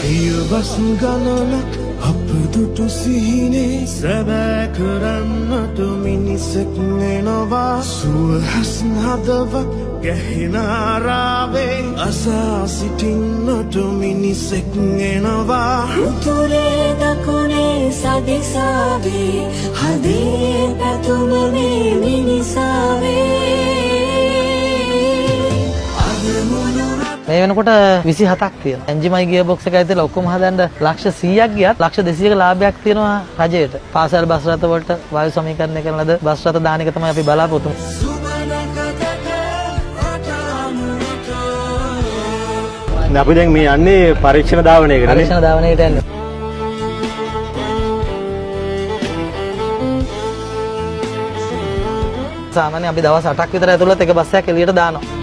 පියවස් ගණනක් අප දුටු සිහිනේ සැබෑ කරන්නට මිනිසෙක් එනවා සුවහස් හදවත් ගැහෙන රාවේ අසා සිටින්නට මිනිසෙක් එනවා උතුරේ දකුණේ සදිසාවේ හදේ පැතුමනේ මිනිසාවේ මේ වෙනකොට 27ක් තියෙනවා. එන්ජිමයි ගියර් බොක්ස් එකයි තියලා ඔක්කොම හදන්න ලක්ෂ 100ක් ගියත් ලක්ෂ 200ක ලාභයක් තියෙනවා රජයට. පාසල් බස් රථ වලට වායු සමීකරණය කරන ලද බස් රථ දාන එක තමයි අපි බලාපොරොත්තු වෙන්නේ. අපි දැන් මේ යන්නේ පරීක්ෂණ ධාවනයකට නේ. පරීක්ෂණ ධාවනයකට යන්නේ. සාමාන්‍යයෙන් අපි දවස් 8ක් විතර ඇතුළත එක බස් එකක් එළියට දානවා.